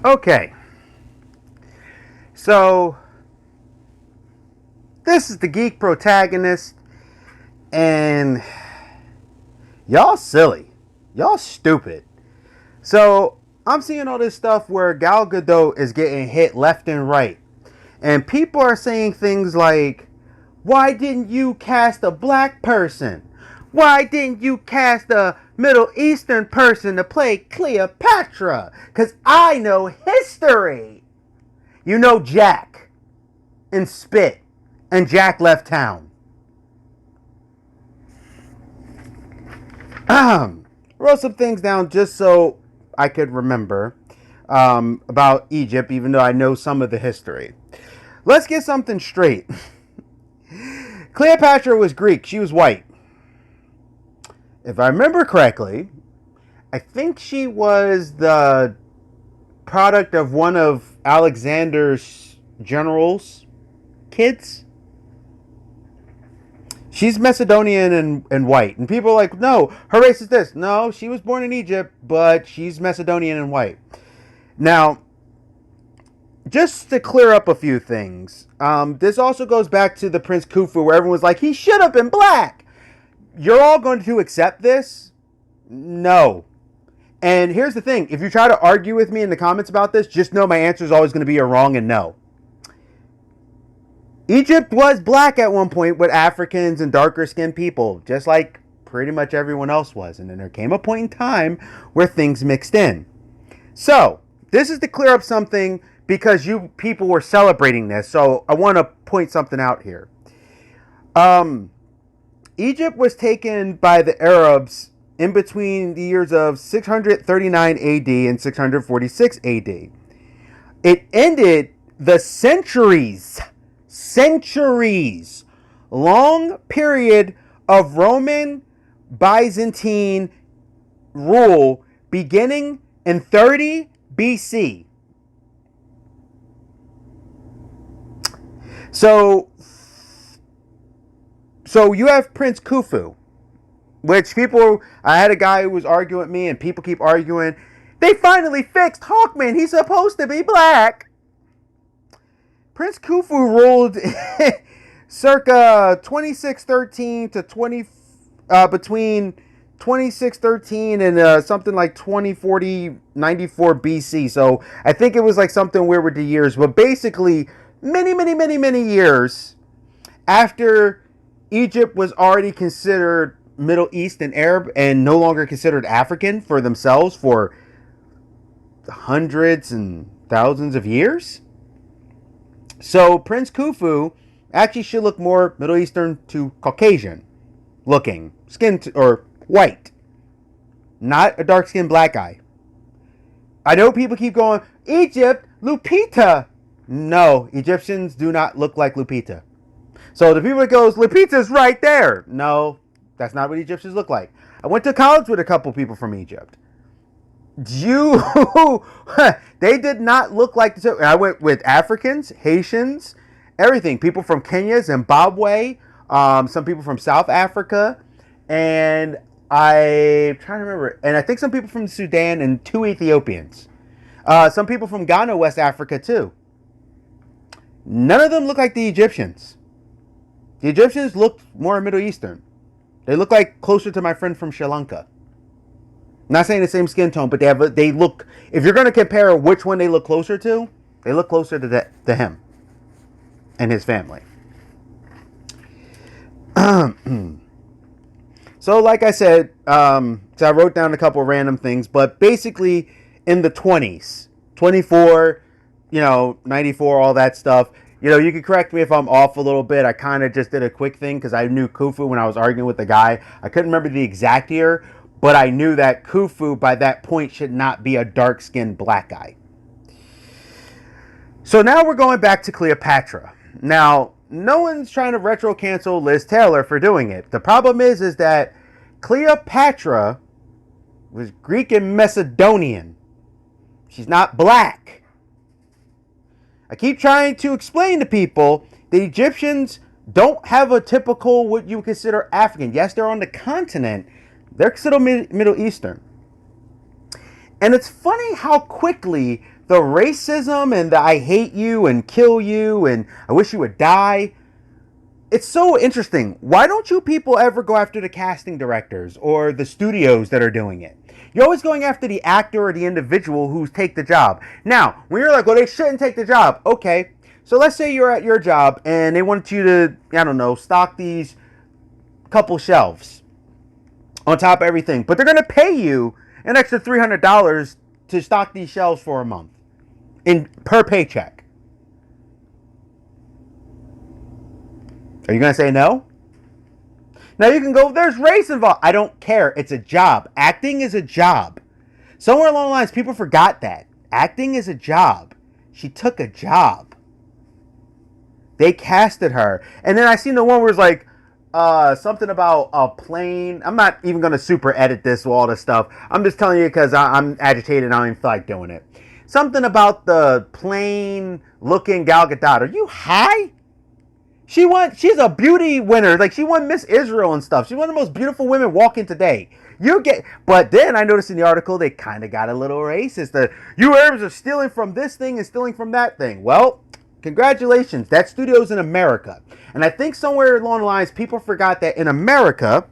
Okay, so this is the geek protagonist, and y'all silly. Y'all stupid. So I'm seeing all this stuff where Gal Gadot is getting hit left and right. And people are saying things like, why didn't you cast a black person? Why didn't you cast a Middle Eastern person to play Cleopatra? Because I know history. You know Jack and Spit, and Jack left town. Wrote some things down just so I could remember about Egypt, even though I know some of the history. Let's get something straight. Cleopatra was Greek. She was white. If I remember correctly, I think she was the product of one of Alexander's general's kids. She's Macedonian and white. And people are like, no, her race is this. No, she was born in Egypt, but she's Macedonian and white. Now, just to clear up a few things, this also goes back to the Prince Khufu, where everyone was like, he should have been black. You're all going to accept this? No. And here's the thing. If you try to argue with me in the comments about this, just know my answer is always going to be a wrong and no. Egypt was black at one point with Africans and darker skinned people, just like pretty much everyone else was. And then there came a point in time where things mixed in. So, this is to clear up something because you people were celebrating this. So, I want to point something out here. Egypt was taken by the Arabs in between the years of 639 AD and 646 AD. It ended the centuries long period of Roman Byzantine rule beginning in 30 BC. So you have Prince Khufu, which I had a guy who was arguing with me, and people keep arguing. They finally fixed Hawkman. He's supposed to be black. Prince Khufu ruled circa 2613 to between 2613 and something like 2094 BC. So I think it was like something weird with the years, but basically many years after Egypt was already considered Middle East and Arab and no longer considered African for themselves for hundreds and thousands of years. So Prince Khufu actually should look more Middle Eastern to Caucasian looking, or white, not a dark-skinned black guy. I know people keep going, Egypt, Lupita. No, Egyptians do not look like Lupita. So the people that goes, Lupita's right there. No, that's not what Egyptians look like. I went to college with a couple people from Egypt. They did not look like the. I went with Africans, Haitians, everything. People from Kenya, Zimbabwe, some people from South Africa, and I'm trying to remember. And I think some people from Sudan and 2 Ethiopians. Some people from Ghana, West Africa too. None of them look like the Egyptians. The Egyptians looked more Middle Eastern. They look like closer to my friend from Sri Lanka. Not saying the same skin tone, but they look. If you're going to compare which one they look closer to, they look closer to him and his family. So, like I said, so I wrote down a couple random things, but basically in the 20s, 24, 94, all that stuff. You can correct me if I'm off a little bit. I kind of just did a quick thing because I knew Khufu when I was arguing with the guy. I couldn't remember the exact year, but I knew that Khufu by that point should not be a dark-skinned black guy. So now we're going back to Cleopatra. Now, no one's trying to retro cancel Liz Taylor for doing it. The problem is that Cleopatra was Greek and Macedonian. She's not black. I keep trying to explain to people the Egyptians don't have a typical what you would consider African. Yes, they're on the continent. They're still Middle Eastern. And it's funny how quickly the racism and the I hate you and kill you and I wish you would die. It's so interesting. Why don't you people ever go after the casting directors or the studios that are doing it? You're always going after the actor or the individual who's take the job. Now, when you're like, well, they shouldn't take the job. Okay, so let's say you're at your job and they want you to, I don't know, stock these couple shelves on top of everything. But they're going to pay you an extra $300 to stock these shelves for a month per paycheck. Are you going to say no? Now you can go, there's race involved. I don't care. It's a job. Acting is a job. Somewhere along the lines, people forgot that. Acting is a job. She took a job. They casted her. And then I seen the one where it's like, something about a plane. I'm not even going to super edit this with all this stuff. I'm just telling you because I'm agitated and I don't even feel like doing it. Something about the plane looking Gal Gadot. Are you high? She's a beauty winner. Like, she won Miss Israel and stuff. She's one of the most beautiful women walking today. But then I noticed in the article they kind of got a little racist. You Arabs are stealing from this thing and stealing from that thing. Well, congratulations. That studio's in America. And I think somewhere along the lines, people forgot that in America,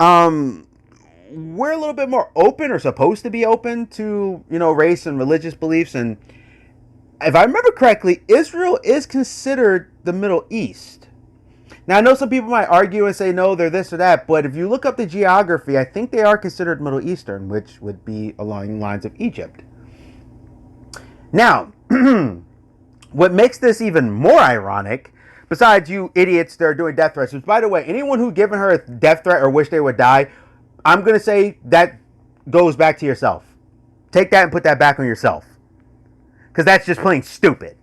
we're a little bit more open or supposed to be open to, race and religious beliefs. And if I remember correctly, Israel is considered the Middle East. Now, I know some people might argue and say, no, they're this or that. But if you look up the geography, I think they are considered Middle Eastern, which would be along the lines of Egypt. Now, what makes this even more ironic, besides you idiots that are doing death threats, which, by the way, anyone who given her a death threat or wish they would die, I'm going to say that goes back to yourself. Take that and put that back on yourself. Because that's just plain stupid.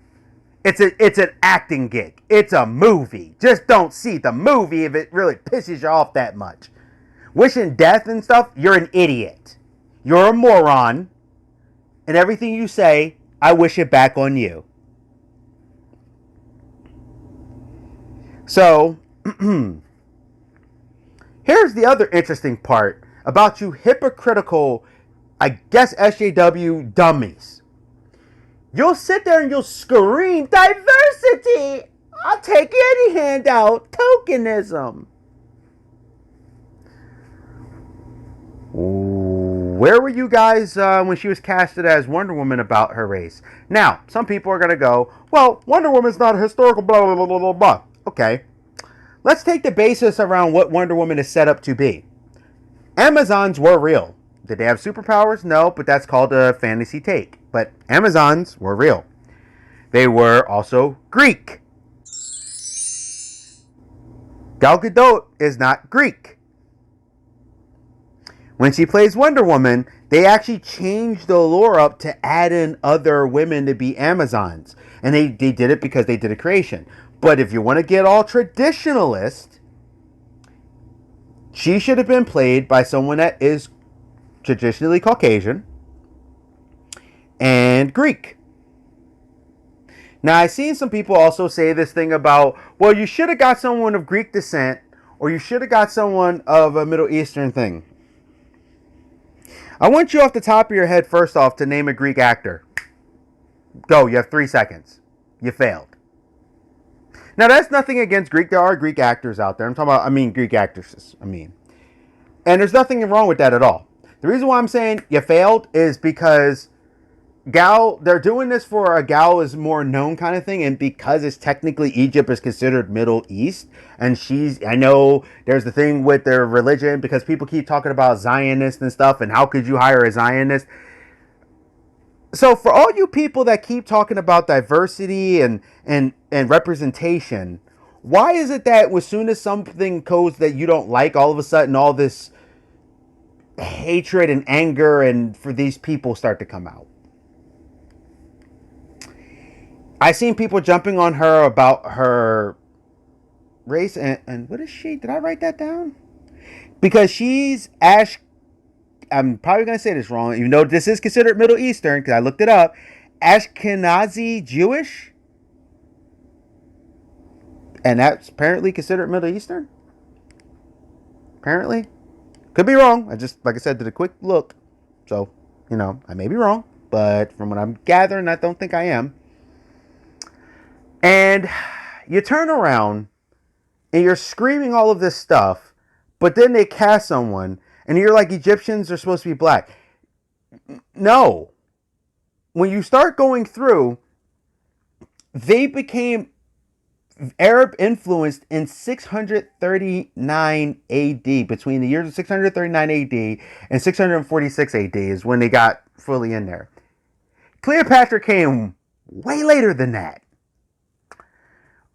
It's an acting gig. It's a movie. Just don't see the movie if it really pisses you off that much. Wishing death and stuff, you're an idiot. You're a moron. And everything you say, I wish it back on you. So, here's the other interesting part about you hypocritical, I guess, SJW dummies. You'll sit there and you'll scream, diversity! I'll take any handout. Tokenism. Where were you guys when she was casted as Wonder Woman about her race? Now, some people are going to go, well, Wonder Woman's not a historical blah, blah, blah, blah, blah, blah. Okay. Let's take the basis around what Wonder Woman is set up to be. Amazons were real. Did they have superpowers? No, but that's called a fantasy take. But Amazons were real. They were also Greek. Gal Gadot is not Greek. When she plays Wonder Woman, they actually changed the lore up to add in other women to be Amazons. And they did it because they did a creation. But if you want to get all traditionalist, she should have been played by someone that is traditionally Caucasian and Greek. Now, I've seen some people also say this thing about, well, you should have got someone of Greek descent or you should have got someone of a Middle Eastern thing. I want you off the top of your head, first off, to name a Greek actor. Go, you have 3 seconds. You failed. Now, that's nothing against Greek. There are Greek actors out there. Greek actresses. And there's nothing wrong with that at all. The reason why I'm saying you failed is because they're doing this for a gal is more known kind of thing. And because it's technically Egypt is considered Middle East. And I know there's the thing with their religion because people keep talking about Zionists and stuff. And how could you hire a Zionist? So for all you people that keep talking about diversity and representation, why is it that as soon as something goes that you don't like, all of a sudden all this hatred and anger and for these people start to come out? I've seen people jumping on her about her race and what is she? Did I write that down? Because she's I'm probably going to say this wrong, even though this is considered Middle Eastern, because I looked it up. Ashkenazi Jewish? And that's apparently considered Middle Eastern? Apparently. Could be wrong. I just, like I said, did a quick look. So, I may be wrong. but from what I'm gathering, I don't think I am. And you turn around and you're screaming all of this stuff, but then they cast someone and you're like, Egyptians are supposed to be black. No. When you start going through, they became Arab influenced in 639 AD. Between the years of 639 AD and 646 AD is when they got fully in there. Cleopatra came way later than that.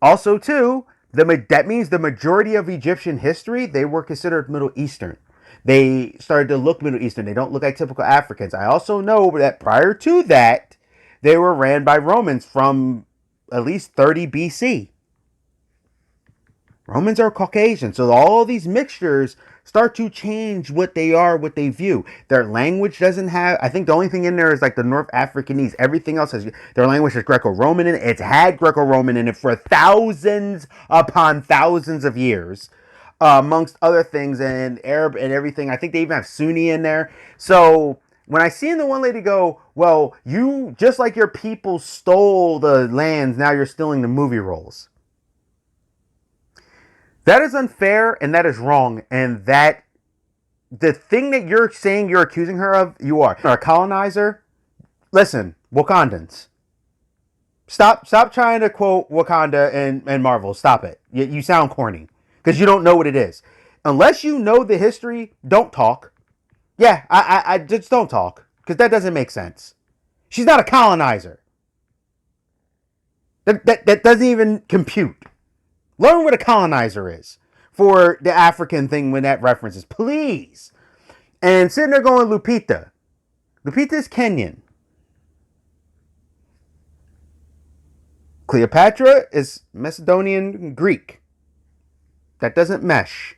Also, too, that means the majority of Egyptian history, they were considered Middle Eastern. They started to look Middle Eastern. They don't look like typical Africans. I also know that prior to that, they were ran by Romans from at least 30 BC. Romans are Caucasian, so all these mixtures start to change what they are, what they view. Their language doesn't have, I think the only thing in there is like the North Africanese. Everything else has, their language is Greco-Roman in it. It's had Greco-Roman in it for thousands upon thousands of years, amongst other things, and Arab and everything. I think they even have Sunni in there. So when I see the one lady go, well, you, just like your people stole the lands, now you're stealing the movie roles. That is unfair and that is wrong. And that the thing that you're saying you're accusing her of, you are a colonizer. Listen, Wakandans. Stop trying to quote Wakanda and Marvel. Stop it. You sound corny because you don't know what it is. Unless you know the history, don't talk. Yeah, I just don't talk because that doesn't make sense. She's not a colonizer. That doesn't even compute. Learn what a colonizer is for the African thing when that references, please. And sitting there going, Lupita. Lupita is Kenyan. Cleopatra is Macedonian Greek. That doesn't mesh.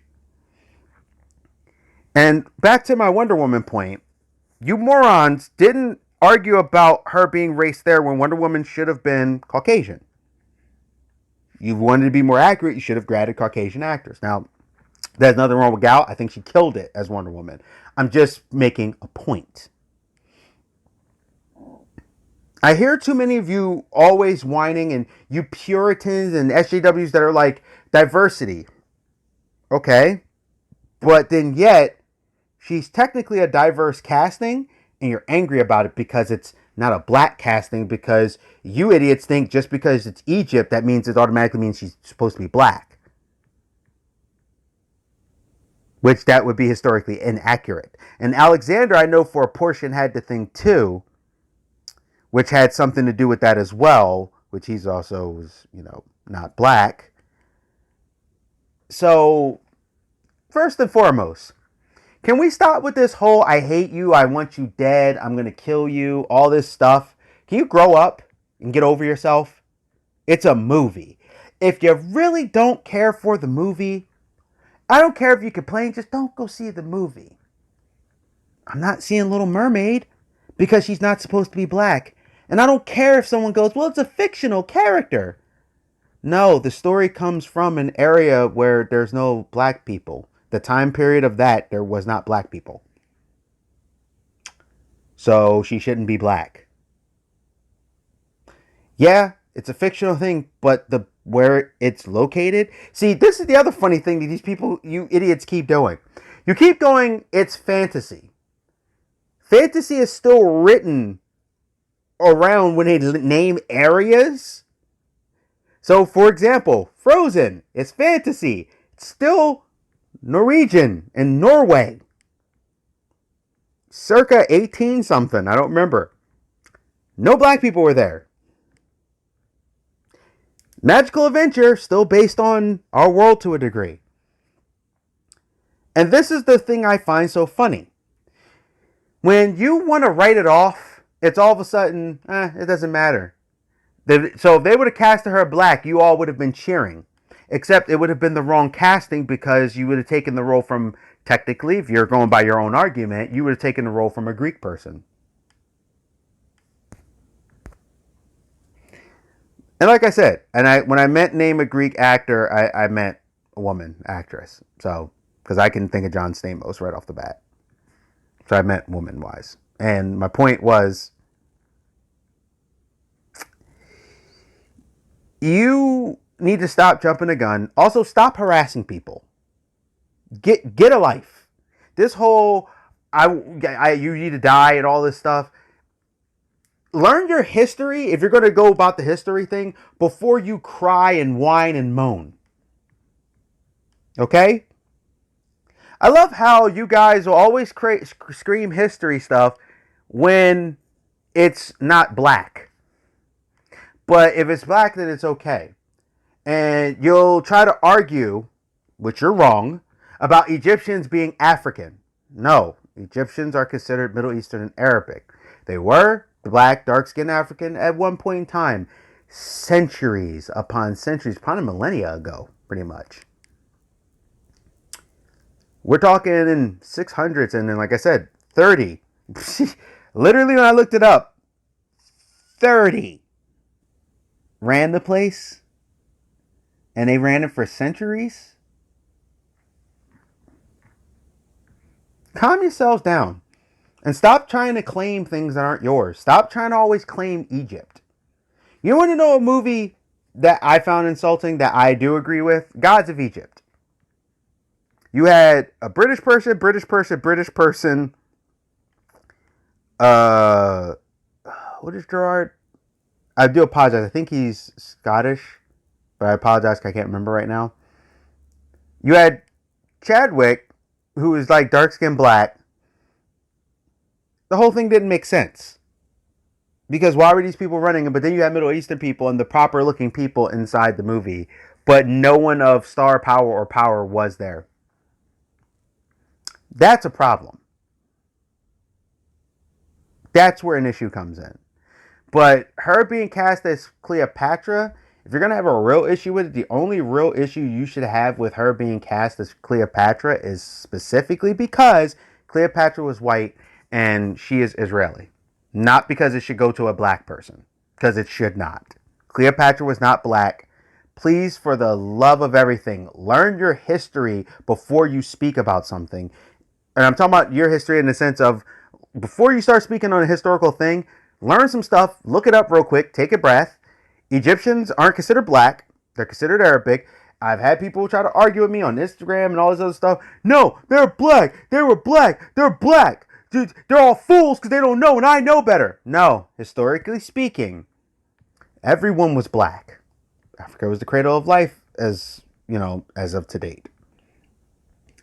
And back to my Wonder Woman point, you morons didn't argue about her being race there when Wonder Woman should have been Caucasian. You wanted to be more accurate, you should have grabbed Caucasian actors. Now, there's nothing wrong with Gal. I think she killed it as Wonder Woman. I'm just making a point. I hear too many of you always whining, and you Puritans and SJWs that are like, diversity. Okay. But then yet, she's technically a diverse casting, and you're angry about it because it's not a black casting, because you idiots think just because it's Egypt, that means it automatically means she's supposed to be black. Which that would be historically inaccurate. And Alexander, I know for a portion, had the thing too, which had something to do with that as well, which he's also was, not black. So, first and foremost, can we stop with this whole I hate you, I want you dead, I'm going to kill you, all this stuff? Can you grow up and get over yourself? It's a movie. If you really don't care for the movie, I don't care if you complain, just don't go see the movie. I'm not seeing Little Mermaid because she's not supposed to be black. And I don't care if someone goes, well, it's a fictional character. No, the story comes from an area where there's no black people. The time period of that, there was not black people. So she shouldn't be black. Yeah, it's a fictional thing, but where it's located. See, this is the other funny thing that these people, you idiots, keep doing. You keep going, it's fantasy. Fantasy is still written around when they name areas. So, for example, Frozen is fantasy. It's still Norwegian and Norway. Circa 18 something, I don't remember. No black people were there. Magical Adventure, still based on our world to a degree. And this is the thing I find so funny. When you want to write it off, it's all of a sudden, it doesn't matter. So if they would have casted her black, you all would have been cheering. Except it would have been the wrong casting because you would have taken the role from, technically, if you're going by your own argument, you would have taken the role from a Greek person. And like I said, when I meant name a Greek actor, I meant a woman actress. So, because I can think of John Stamos right off the bat. So I meant woman-wise. And my point was, You need to stop jumping the gun. Also, stop harassing people. Get a life. This whole you need to die and all this stuff. Learn your history if you're going to go about the history thing before you cry and whine and moan. Okay? I love how you guys will always scream history stuff when it's not black. But if it's black, then it's okay. And you'll try to argue, which you're wrong, about Egyptians being African. No, Egyptians are considered Middle Eastern and Arabic. They were black, dark-skinned African at one point in time, centuries upon centuries, probably millennia ago, pretty much. We're talking in 600s, and then, like I said, 30. Literally, when I looked it up, 30 ran the place, and they ran it for centuries. Calm yourselves down, and stop trying to claim things that aren't yours. Stop trying to always claim Egypt. You want to know a movie that I found insulting that I do agree with? Gods of Egypt. You had a British person. What is Gerard? I do apologize. I think he's Scottish, but I apologize because I can't remember right now. You had Chadwick, who is like dark-skinned black. The whole thing didn't make sense. Because why were these people running? But then you had Middle Eastern people and the proper-looking people inside the movie. But no one of star power or power was there. That's a problem. That's where an issue comes in. But her being cast as Cleopatra, if you're going to have a real issue with it, the only real issue you should have with her being cast as Cleopatra is specifically because Cleopatra was white and she is Israeli. Not because it should go to a black person. Because it should not. Cleopatra was not black. Please, for the love of everything, learn your history before you speak about something. And I'm talking about your history in the sense of, before you start speaking on a historical thing, learn some stuff, look it up real quick, take a breath. Egyptians aren't considered black. They're considered Arabic. I've had people try to argue with me on Instagram and all this other stuff. No, they're black. They were black. They're black. Dude, they're all fools because they don't know and I know better. No, historically speaking, everyone was black. Africa was the cradle of life as of to date.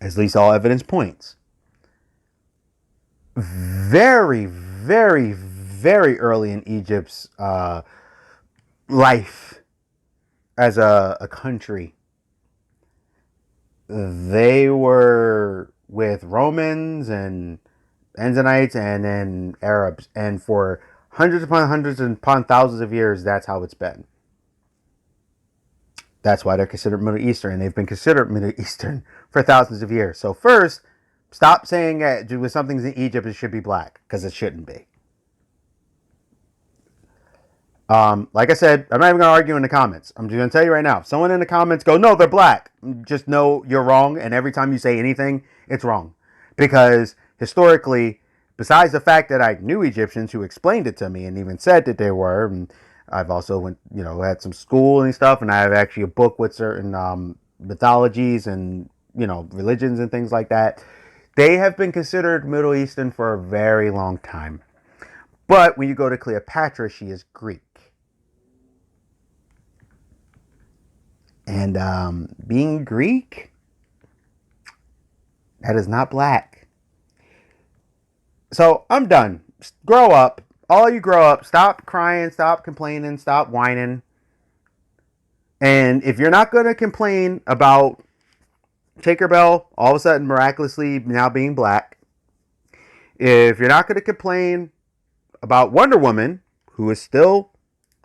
At least all evidence points. Very, very, very early in Egypt's life as a country, they were with Romans and Enzanites and then Arabs. And for hundreds upon thousands of years, that's how it's been. That's why they're considered Middle Eastern. And they've been considered Middle Eastern for thousands of years. So first, stop saying that with something's in Egypt, it should be black, because it shouldn't be. Like I said, I'm not even going to argue in the comments. I'm just going to tell you right now. If someone in the comments go, no, they're black, just know you're wrong. And every time you say anything, it's wrong. Because historically, besides the fact that I knew Egyptians who explained it to me and even said that they were, and I've also had some school and stuff, and I have actually a book with certain mythologies and religions and things like that. They have been considered Middle Eastern for a very long time. But when you go to Cleopatra, she is Greek. And being Greek, that is not black. So I'm done. Grow up. All you grow up. Stop crying. Stop complaining. Stop whining. And if you're not going to complain about Tinkerbell all of a sudden miraculously now being black, if you're not going to complain about Wonder Woman, who is still,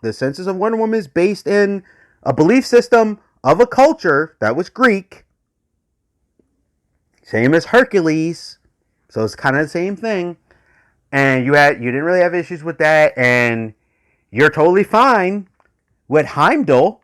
the census of Wonder Woman is based in a belief system of a culture that was Greek, same as Hercules, so it's kind of the same thing, and you didn't really have issues with that, and you're totally fine with Heimdall,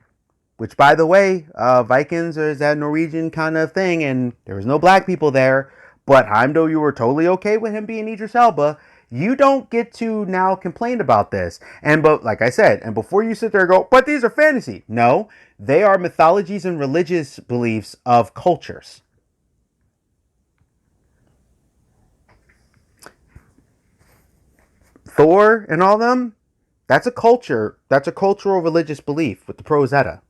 which, by the way, Vikings is that Norwegian kind of thing, and there was no black people there, but Heimdall, you were totally okay with him being Idris Elba. You don't get to now complain about this. But like I said, and before you sit there and go, but these are fantasy. No, they are mythologies and religious beliefs of cultures. Thor and all them, that's a culture. That's a cultural religious belief with the Rosetta.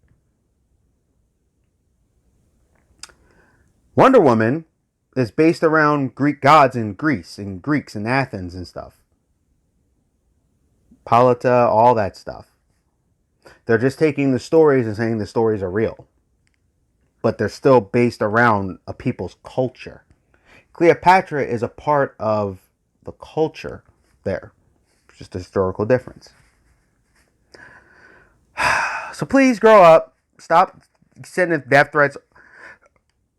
Wonder Woman is based around Greek gods in Greece and Greeks in Athens and stuff. Polita, all that stuff. They're just taking the stories and saying the stories are real. But they're still based around a people's culture. Cleopatra is a part of the culture there. It's just a historical difference. So please grow up. Stop sending death threats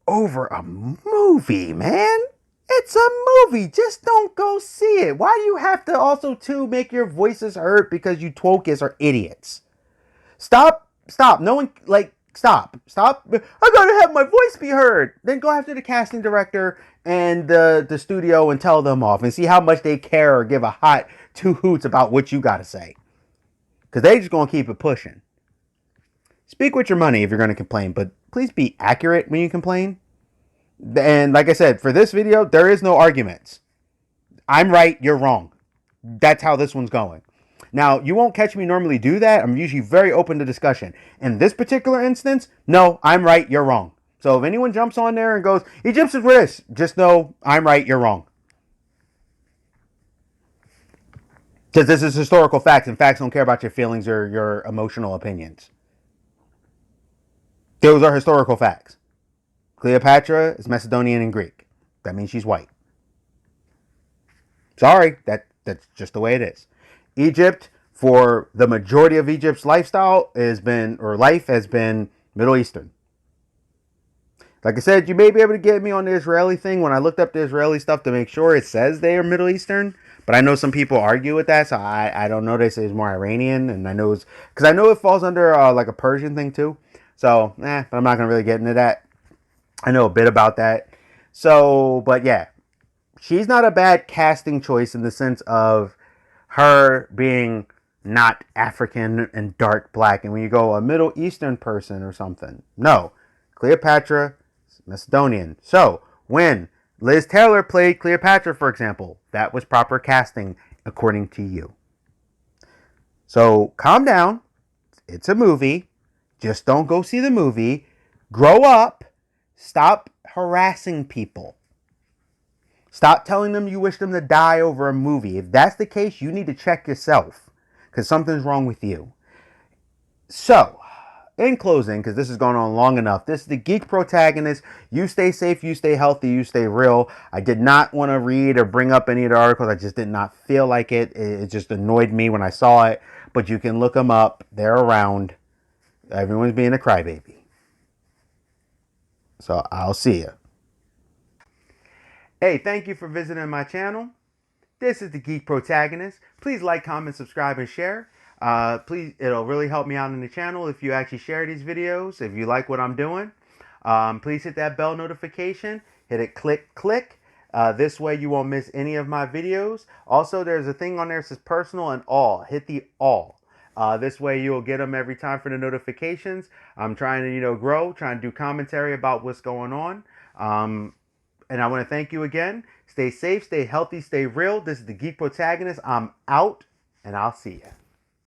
over a movie, man. It's a movie. Just don't go see it. Why do you have to also, too, make your voices heard because you twokers are idiots? Stop. No one, stop. I gotta have my voice be heard. Then go after the casting director and the studio and tell them off and see how much they care or give a hot two hoots about what you gotta say. Because they just gonna keep it pushing. Speak with your money if you're gonna complain, but please be accurate when you complain. And like I said, for this video, there is no arguments. I'm right, you're wrong. That's how this one's going. Now, you won't catch me normally do that. I'm usually very open to discussion. In this particular instance, no, I'm right, you're wrong. So if anyone jumps on there and goes, Egypt's with this, just know I'm right, you're wrong. Because this is historical facts, and facts don't care about your feelings or your emotional opinions. Those are historical facts. Cleopatra is Macedonian and Greek. That means she's white. Sorry, that's just the way it is. Egypt, for the majority of Egypt's lifestyle, has been Middle Eastern. Like I said, you may be able to get me on the Israeli thing when I looked up the Israeli stuff to make sure it says they are Middle Eastern. But I know some people argue with that, so I don't know. They say it's more Iranian, and I know because I know it falls under like a Persian thing too. So, but I'm not gonna really get into that. I know a bit about that. So, but yeah, she's not a bad casting choice in the sense of her being not African and dark black. And when you go a Middle Eastern person or something, no, Cleopatra is Macedonian. So when Liz Taylor played Cleopatra, for example, that was proper casting according to you. So calm down. It's a movie. Just don't go see the movie. Grow up. Stop harassing people. Stop telling them you wish them to die over a movie. If that's the case, you need to check yourself because something's wrong with you. So, in closing, because this has gone on long enough, this is the Geek Protagonist. You stay safe, you stay healthy, you stay real. I did not want to read or bring up any of the articles. I just did not feel like it. It just annoyed me when I saw it. But you can look them up. They're around. Everyone's being a crybaby. So, I'll see you. Hey, thank you for visiting my channel. This is the Geek Protagonist. Please like, comment, subscribe, and share. Please, it'll really help me out in the channel if you actually share these videos, if you like what I'm doing. Please hit that bell notification. Hit it, click. This way you won't miss any of my videos. Also, there's a thing on there that says personal and all. Hit the all. This way you'll get them every time for the notifications. I'm trying to, grow, trying to do commentary about what's going on. And I want to thank you again. Stay safe, stay healthy, stay real. This is the Geek Protagonist. I'm out, and I'll see you.